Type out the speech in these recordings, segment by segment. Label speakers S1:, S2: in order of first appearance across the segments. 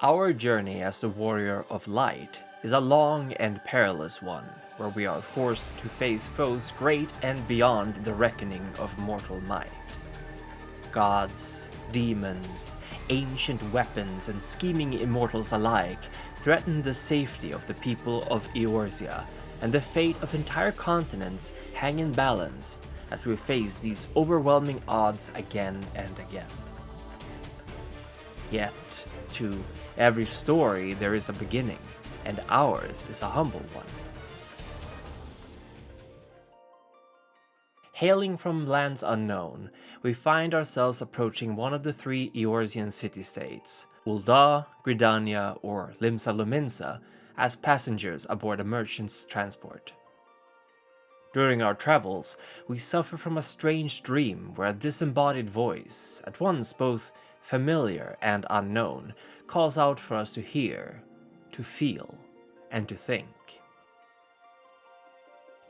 S1: Our journey as the Warrior of Light is a long and perilous one, where we are forced to face foes great and beyond the reckoning of mortal might. Gods, demons, ancient weapons, and scheming immortals alike threaten the safety of the people of Eorzea, and the fate of entire continents hang in balance as we face these overwhelming odds again and again. Yet, to every story there is a beginning, and ours is a humble one. Hailing from lands unknown, we find ourselves approaching one of the three Eorzean city-states, Ul'dah, Gridania, or Limsa Lominsa, as passengers aboard a merchant's transport. During our travels, we suffer from a strange dream where a disembodied voice, at once both familiar and unknown, calls out for us to hear, to feel, and to think.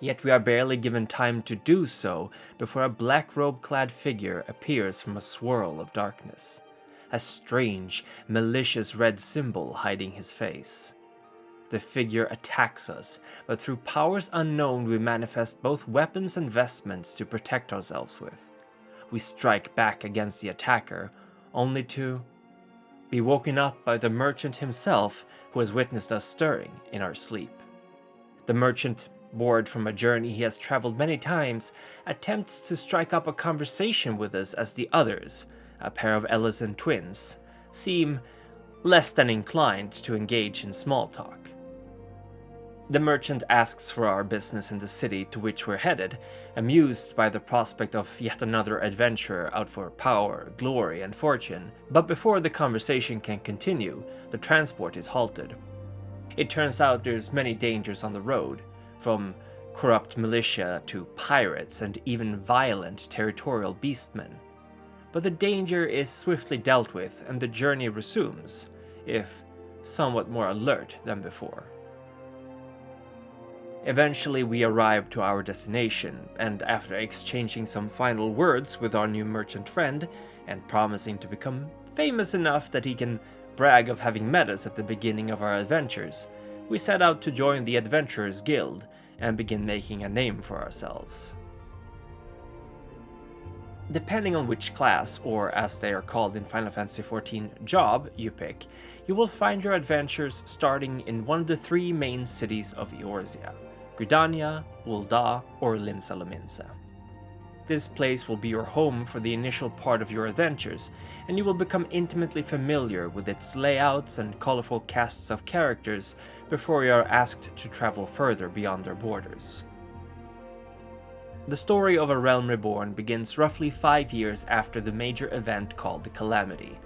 S1: Yet we are barely given time to do so before a black robe-clad figure appears from a swirl of darkness, a strange, malicious red symbol hiding his face. The figure attacks us, but through powers unknown we manifest both weapons and vestments to protect ourselves with. We strike back against the attacker, only to be woken up by the merchant himself, who has witnessed us stirring in our sleep. The merchant, bored from a journey he has traveled many times, attempts to strike up a conversation with us as the others, a pair of Ellison twins, seem less than inclined to engage in small talk. The merchant asks for our business in the city to which we're headed, amused by the prospect of yet another adventurer out for power, glory, and fortune, but before the conversation can continue, the transport is halted. It turns out there's many dangers on the road, from corrupt militia to pirates and even violent territorial beastmen. But the danger is swiftly dealt with and the journey resumes, if somewhat more alert than before. Eventually we arrive to our destination, and after exchanging some final words with our new merchant friend, and promising to become famous enough that he can brag of having met us at the beginning of our adventures, we set out to join the Adventurers Guild and begin making a name for ourselves. Depending on which class, or as they are called in Final Fantasy XIV, job you pick, you will find your adventures starting in one of the three main cities of Eorzea: Gridania, Ul'dah, or Limsa Lominsa. This place will be your home for the initial part of your adventures, and you will become intimately familiar with its layouts and colorful casts of characters before you are asked to travel further beyond their borders. The story of A Realm Reborn begins roughly 5 years after the major event called the Calamity,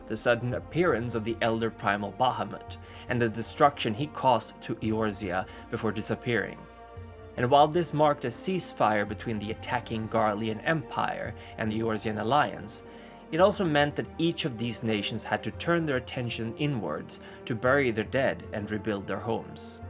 S1: the sudden appearance of the Elder Primal Bahamut, and the destruction he caused to Eorzea before disappearing. And while this marked a ceasefire between the attacking Garlean Empire and the Eorzean Alliance, it also meant that each of these nations had to turn their attention inwards to bury their dead and rebuild their homes.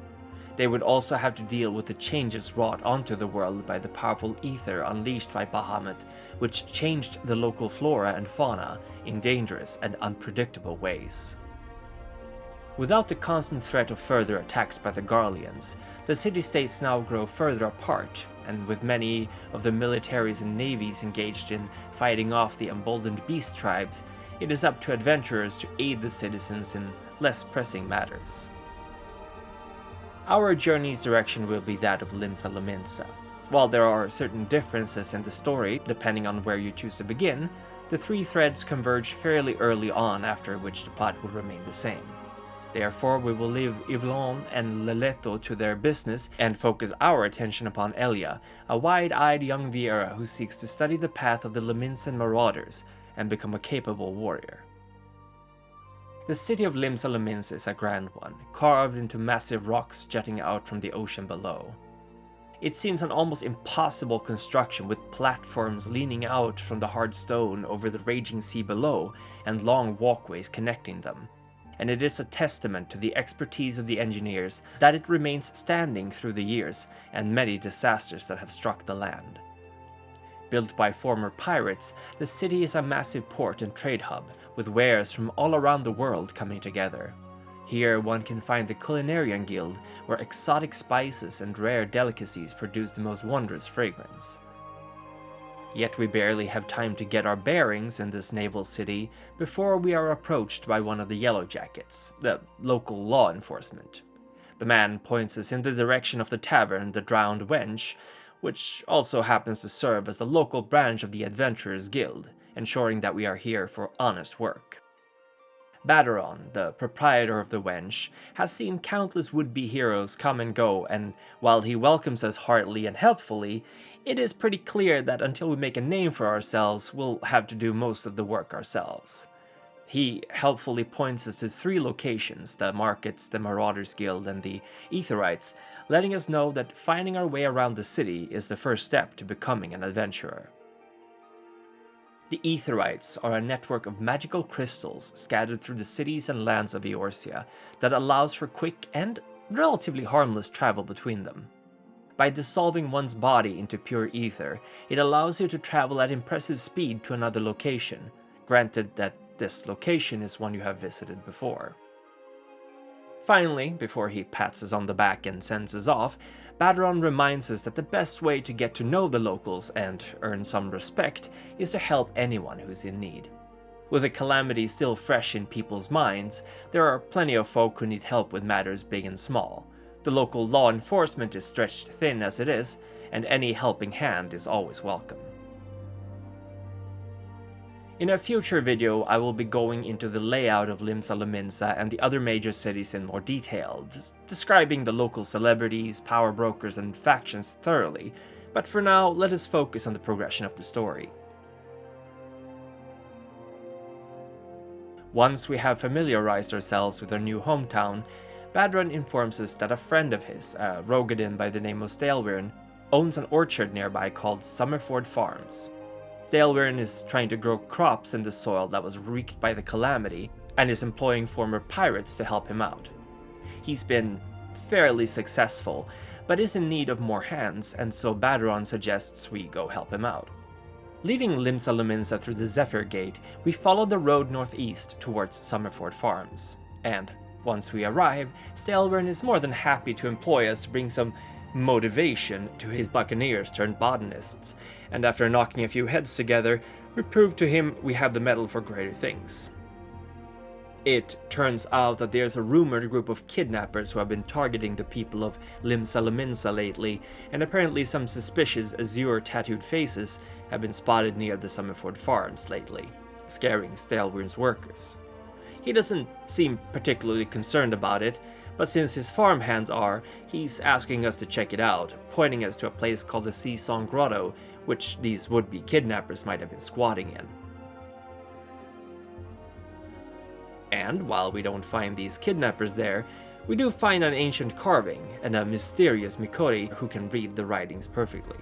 S1: They would also have to deal with the changes wrought onto the world by the powerful ether unleashed by Bahamut, which changed the local flora and fauna in dangerous and unpredictable ways. Without the constant threat of further attacks by the Garleans, the city-states now grow further apart, and with many of the militaries and navies engaged in fighting off the emboldened beast tribes, it is up to adventurers to aid the citizens in less pressing matters. Our journey's direction will be that of Limsa Lominsa. While there are certain differences in the story depending on where you choose to begin, the three threads converge fairly early on, after which the plot will remain the same. Therefore, we will leave Yvlon and Leleto to their business and focus our attention upon Elja, a wide-eyed young Viera who seeks to study the path of the Lominsan marauders and become a capable warrior. The city of Limsa Lominsa is a grand one, carved into massive rocks jutting out from the ocean below. It seems an almost impossible construction, with platforms leaning out from the hard stone over the raging sea below and long walkways connecting them. And it is a testament to the expertise of the engineers that it remains standing through the years and many disasters that have struck the land. built by former pirates, the city is a massive port and trade hub, with wares from all around the world coming together. Here one can find the Culinarian Guild, where exotic spices and rare delicacies produce the most wondrous fragrance. Yet we barely have time to get our bearings in this naval city before we are approached by one of the Yellow Jackets, the local law enforcement. The man points us in the direction of the tavern The Drowned Wench, which also happens to serve as the local branch of the Adventurers Guild, ensuring that we are here for honest work. Baderon, the proprietor of the Wench, has seen countless would-be heroes come and go, and while he welcomes us heartily and helpfully, it is pretty clear that until we make a name for ourselves, we'll have to do most of the work ourselves. He helpfully points us to 3 locations, the Markets, the Marauders Guild, and the Aetherites, letting us know that finding our way around the city is the first step to becoming an adventurer. The Aetherites are a network of magical crystals scattered through the cities and lands of Eorzea that allows for quick and relatively harmless travel between them. By dissolving one's body into pure ether, it allows you to travel at impressive speed to another location, granted that this location is one you have visited before. Finally, before he pats us on the back and sends us off, Baderon reminds us that the best way to get to know the locals and earn some respect is to help anyone who's in need. With the calamity still fresh in people's minds, there are plenty of folk who need help with matters big and small. The local law enforcement is stretched thin as it is, and any helping hand is always welcome. In a future video, I will be going into the layout of Limsa Lominsa and the other major cities in more detail, describing the local celebrities, power brokers, and factions thoroughly, but for now, let us focus on the progression of the story. Once we have familiarized ourselves with our new hometown, Baderon informs us that a friend of his, a Rogadin by the name of Hydaelyn, owns an orchard nearby called Summerford Farms. Hydaelyn is trying to grow crops in the soil that was wreaked by the calamity, and is employing former pirates to help him out. He's been fairly successful, but is in need of more hands, and so Baderon suggests we go help him out. Leaving Limsa Lominsa through the Zephyr Gate, we follow the road northeast towards Summerford Farms, and once we arrive, Hydaelyn is more than happy to employ us to bring some motivation to his buccaneers turned botanists, and after knocking a few heads together, we prove to him we have the mettle for greater things. It turns out that there's a rumored group of kidnappers who have been targeting the people of Limsa Lominsa lately, and apparently some suspicious azure tattooed faces have been spotted near the Summerford Farms lately, scaring Hydaelyn's workers. He doesn't seem particularly concerned about it, but since his farmhands are, he's asking us to check it out, pointing us to a place called the Sea Song Grotto, which these would-be kidnappers might have been squatting in. And while we don't find these kidnappers there, we do find an ancient carving and a mysterious Mikori who can read the writings perfectly.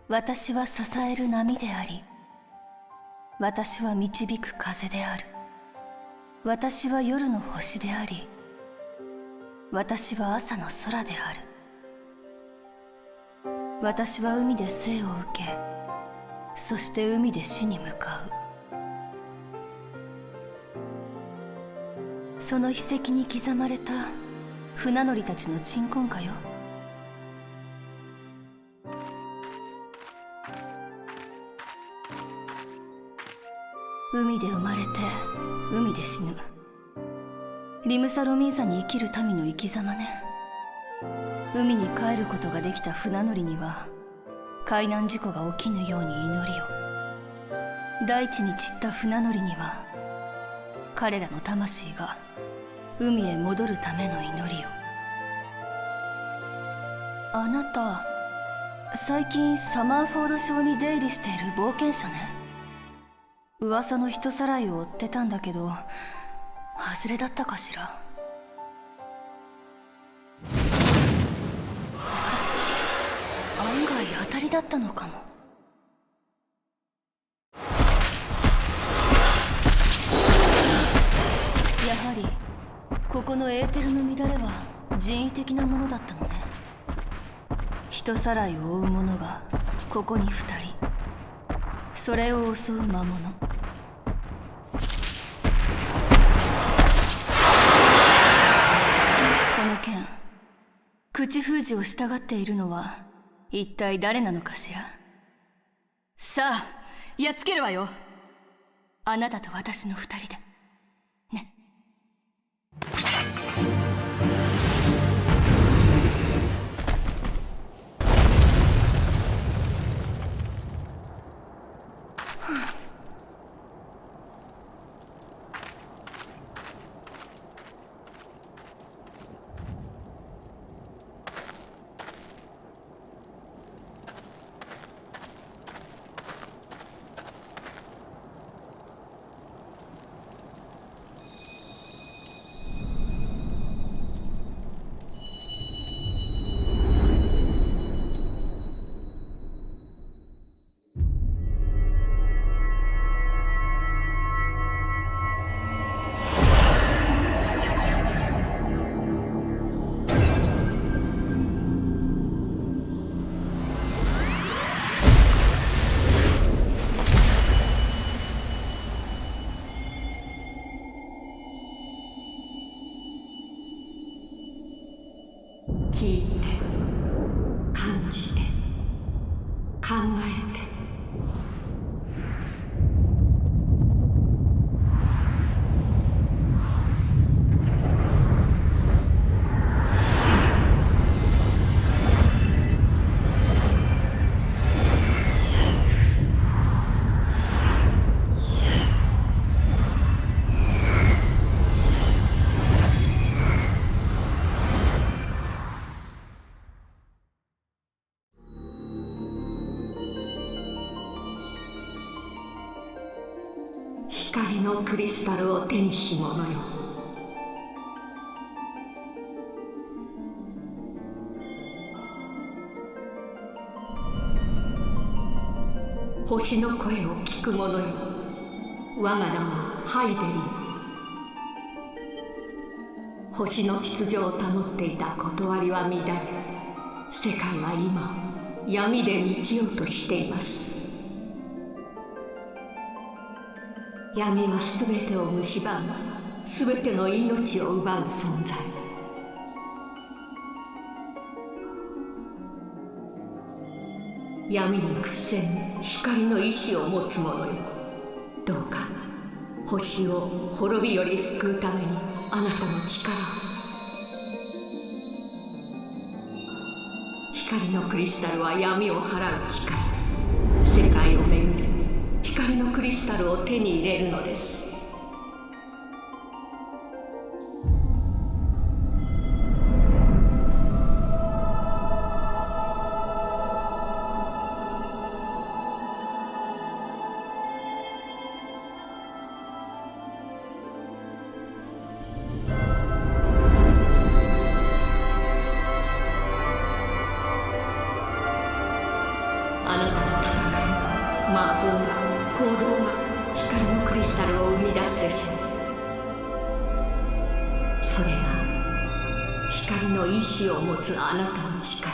S2: 私は支える波であり、私は導く風である。私は夜の星であり、私は朝の空である。私は海で生を受け、そして海で死に向かう。その筆跡に刻まれた船乗りたちの鎮魂歌よ。海で生まれて海で死ぬ。リムサロミンサに生きる民の生き様ね。海に帰ることができた船乗りには海難事故が起きぬように祈りを。大地に散った船乗りには彼らの魂が海へ戻るための祈りを。あなた、最近サマーフォード省に出入りしている冒険者ね。噂の人さらいを追ってたんだけど、外れだったかしら。案外当たりだったのかも。やはりここのエーテルの乱れは人為的なものだったのね。人さらいを追う者がここに2人、それを襲う魔物。この剣、口封じを従っているのは一体誰なのかしら。さあ、やっつけるわよ。あなたと私の2人でね。
S3: 聞いて、感じて、考えて。光のクリスタルを手にし者よ。星の声を聞く者よ。我が名はハイデリン。星の秩序を保っていた断りは乱れ、世界は今闇で満ちようとしています。闇はすべてを蝕む、すべての命を奪う存在。闇に屈せぬ光の意志を持つ者よ。どうか星を滅びより救うためにあなたの力を。光のクリスタルは闇を払う力。世界を巡り光のクリスタルを手に入れるのです。あなたの戦い、魔法が、行動が光のクリスタルを生み出すでしょう。それが光の意志を持つあなたの力。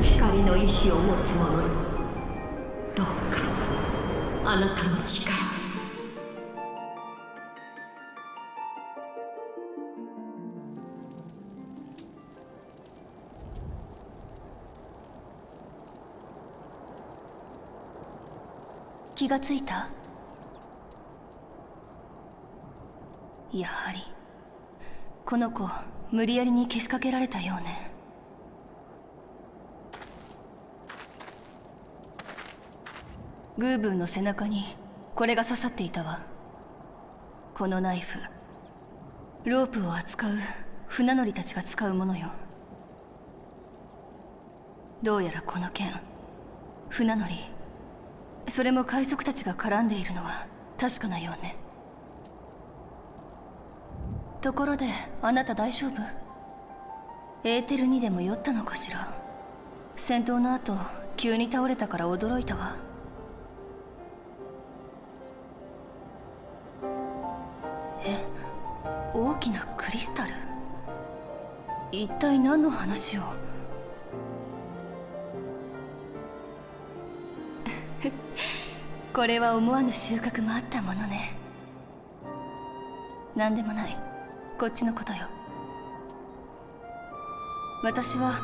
S3: 光の意志を持つ者よ。どうかあなたの力。
S2: 気がついた？やはりこの子無理やりにけしかけられたようね。グーブーの背中にこれが刺さっていたわ。このナイフ、ロープを扱う船乗りたちが使うものよ。どうやらこの件、船乗り、それも海賊たちが絡んでいるのは確かなようね。ところであなた大丈夫？エーテルにでも酔ったのかしら。戦闘の後急に倒れたから驚いたわ。大きなクリスタル、一体何の話を。これは思わぬ収穫もあったものね。何でもない、こっちのことよ。私は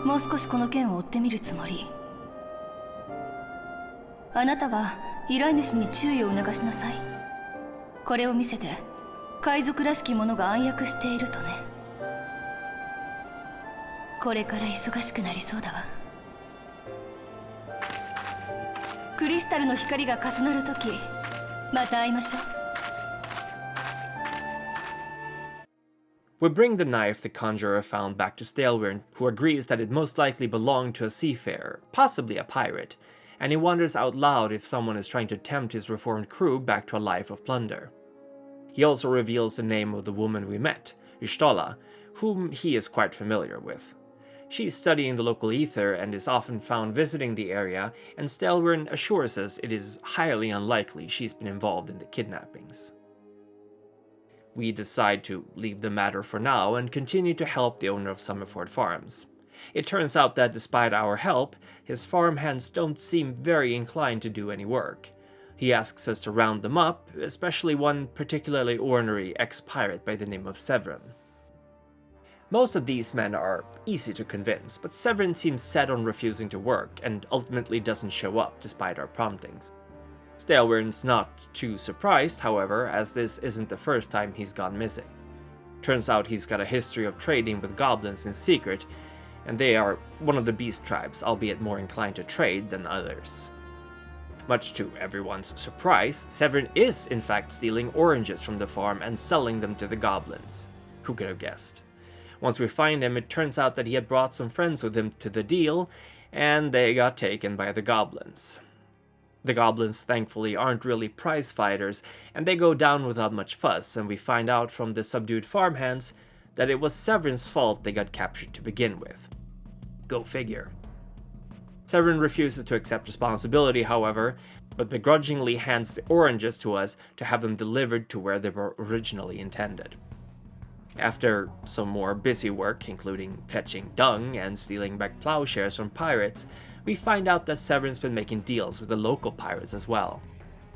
S2: もう少しこの件を追ってみるつもり。あなたは依頼主に注意を促しなさい。これを見せて海賊らしきものが暗躍しているとね。これから忙しくなりそうだわ。クリスタルの光が重なるとき、また会いましょう。
S1: We bring the knife the conjurer found back to Stalewyrn, who agrees that it most likely belonged to a seafarer, possibly a pirate, and he wonders out loud if someone is trying to tempt his reformed crew back to a life of plunder. He also reveals the name of the woman we met, Ystala, whom he is quite familiar with. She is studying the local ether and is often found visiting the area, and Stalewyrn assures us it is highly unlikely she's been involved in the kidnappings. We decide to leave the matter for now and continue to help the owner of Summerford Farms. It turns out that despite our help, his farmhands don't seem very inclined to do any work. He asks us to round them up, especially one particularly ornery ex-pirate by the name of Severin. Most of these men are easy to convince, but Severin seems set on refusing to work and ultimately doesn't show up despite our promptings. Stalewyrn's not too surprised, however, as this isn't the first time he's gone missing. Turns out he's got a history of trading with goblins in secret, and they are one of the beast tribes, albeit more inclined to trade than others. Much to everyone's surprise, Severin is in fact stealing oranges from the farm and selling them to the goblins. Who could have guessed? Once we find him, it turns out that he had brought some friends with him to the deal, and they got taken by the goblins. The goblins thankfully aren't really prize fighters, and they go down without much fuss, and we find out from the subdued farmhands that it was Severin's fault they got captured to begin with. Go figure. Severin refuses to accept responsibility, however, but begrudgingly hands the oranges to us to have them delivered to where they were originally intended. After some more busy work, including fetching dung and stealing back plowshares from pirates, we find out that Severin's been making deals with the local pirates as well.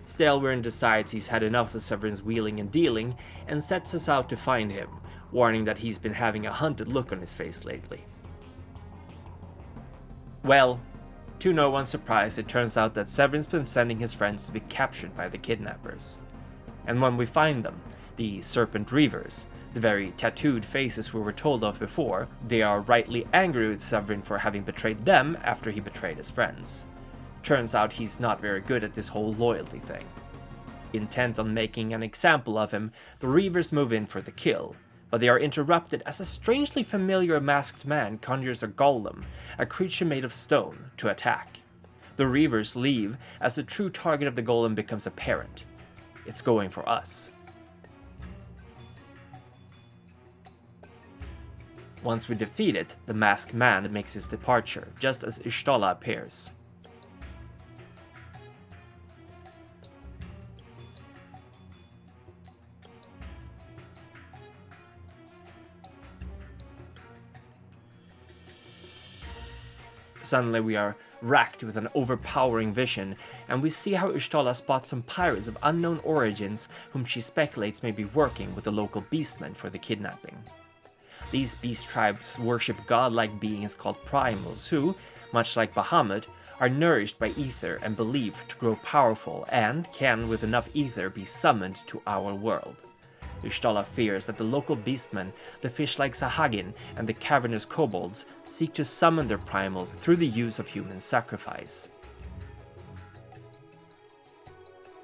S1: Stalewyrn decides he's had enough of Severin's wheeling and dealing and sets us out to find him, warning that he's been having a hunted look on his face lately. Well, to no one's surprise, it turns out that Severin's been sending his friends to be captured by the kidnappers. And when we find them, the Serpent Reavers, the very tattooed faces we were told of before, they are rightly angry with Severin for having betrayed them after he betrayed his friends. Turns out he's not very good at this whole loyalty thing. Intent on making an example of him, the Reavers move in for the kill, but they are interrupted as a strangely familiar masked man conjures a golem, a creature made of stone, to attack. The Reavers leave as the true target of the golem becomes apparent. It's going for us. Once we defeat it, the masked man makes his departure, just as Ystala appears. Suddenly we are racked with an overpowering vision, and we see how Ystala spots some pirates of unknown origins whom she speculates may be working with the local beastmen for the kidnapping. These beast tribes worship godlike beings called primals who, much like Bahamut, are nourished by ether and believed to grow powerful and can, with enough ether, be summoned to our world. Ystala fears that the local beastmen, the fish-like Sahagin and the cavernous kobolds, seek to summon their primals through the use of human sacrifice.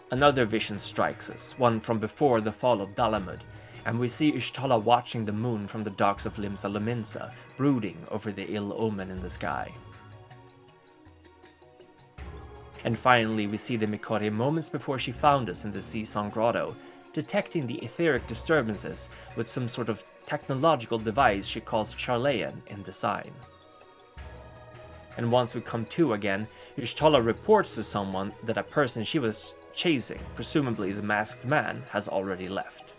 S1: Another vision strikes us, one from before the fall of Dalamud, and we see Y'shtola watching the moon from the docks of Limsa Lominsa, brooding over the ill omen in the sky. And finally, we see the Mikori moments before she found us in the Seasong Grotto, detecting the etheric disturbances with some sort of technological device she calls Charlean in design. And once we come to again, Y'shtola reports to someone that a person she was chasing, presumably the masked man, has already left.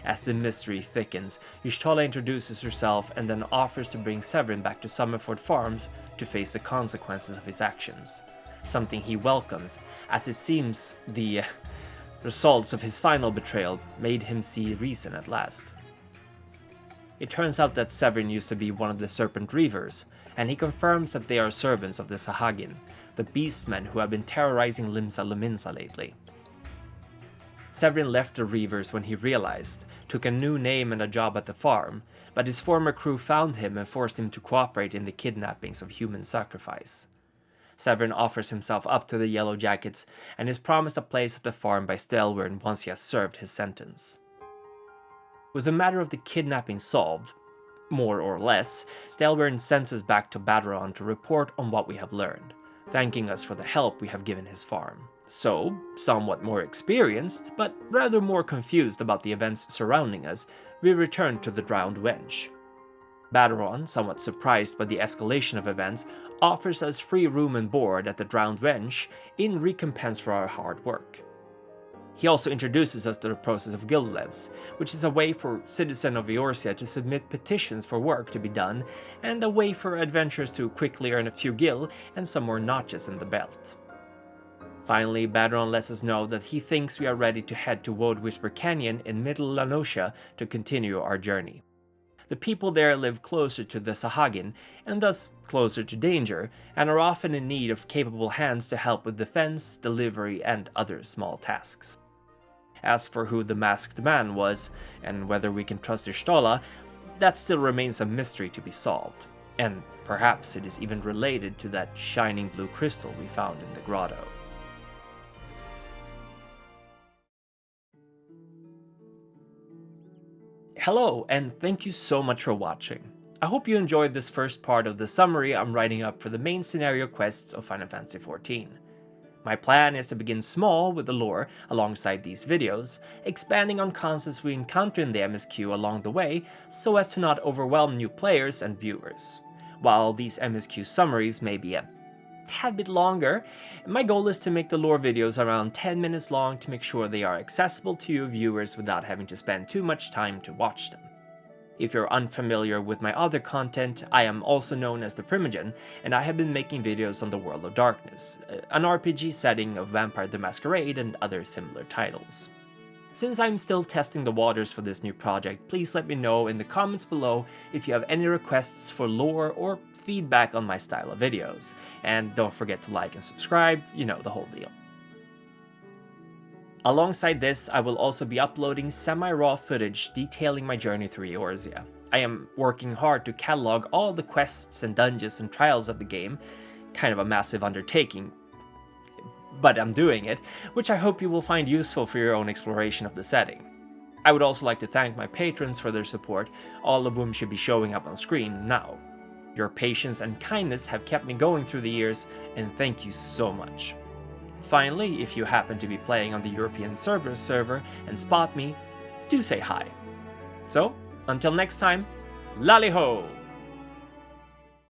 S1: As the mystery thickens, Y'shtola introduces herself and then offers to bring Severin back to Summerford Farms to face the consequences of his actions. Something he welcomes, as it seems the results of his final betrayal made him see reason at last. It turns out that Severin used to be one of the Serpent Reavers, and he confirms that they are servants of the Sahagin, the beastmen who have been terrorizing Limsa Lominsa lately. Severin left the Reavers when he realized, took a new name and a job at the farm, but his former crew found him and forced him to cooperate in the kidnappings of human sacrifice. Severin offers himself up to the Yellow Jackets and is promised a place at the farm by Stelwern once he has served his sentence. With the matter of the kidnapping solved, more or less, Stelwern sends us back to Baderon to report on what we have learned, thanking us for the help we have given his farm. So, somewhat more experienced, but rather more confused about the events surrounding us, we return to the Drowned Wench. Baderon, somewhat surprised by the escalation of events, offers us free room and board at the Drowned Wench in recompense for our hard work. He also introduces us to the process of guild levs, which is a way for citizens of Eorzea to submit petitions for work to be done, and a way for adventurers to quickly earn a few gil and some more notches in the belt. Finally, Baderon lets us know that he thinks we are ready to head to Woad Whisper Canyon in Middle Lanosha to continue our journey. The people there live closer to the Sahagin, and thus closer to danger, and are often in need of capable hands to help with defense, delivery, and other small tasks. As for who the masked man was, and whether we can trust Y'shtola, that still remains a mystery to be solved, and perhaps it is even related to that shining blue crystal we found in the grotto. Hello, and thank you so much for watching. I hope you enjoyed this first part of the summary I'm writing up for the main scenario quests of Final Fantasy XIV. My plan is to begin small with the lore alongside these videos, expanding on concepts we encounter in the MSQ along the way so as to not overwhelm new players and viewers. While these MSQ summaries may be a tad bit longer, my goal is to make the lore videos around 10 minutes long to make sure they are accessible to you viewers without having to spend too much time to watch them. If you're unfamiliar with my other content, I am also known as the Primogen, and I have been making videos on the World of Darkness, an RPG setting of Vampire the Masquerade and other similar titles. Since I'm still testing the waters for this new project, please let me know in the comments below if you have any requests for lore or feedback on my style of videos, and don't forget to like and subscribe, you know the whole deal. Alongside this, I will also be uploading semi-raw footage detailing my journey through Eorzea. I am working hard to catalog all the quests and dungeons and trials of the game, kind of a massive undertaking, but I'm doing it, which I hope you will find useful for your own exploration of the setting. I would also like to thank my patrons for their support, all of whom should be showing up on screen now. Your patience and kindness have kept me going through the years, and thank you so much. Finally, if you happen to be playing on the European Cerberus server and spot me, do say hi. So, until next time, lally ho!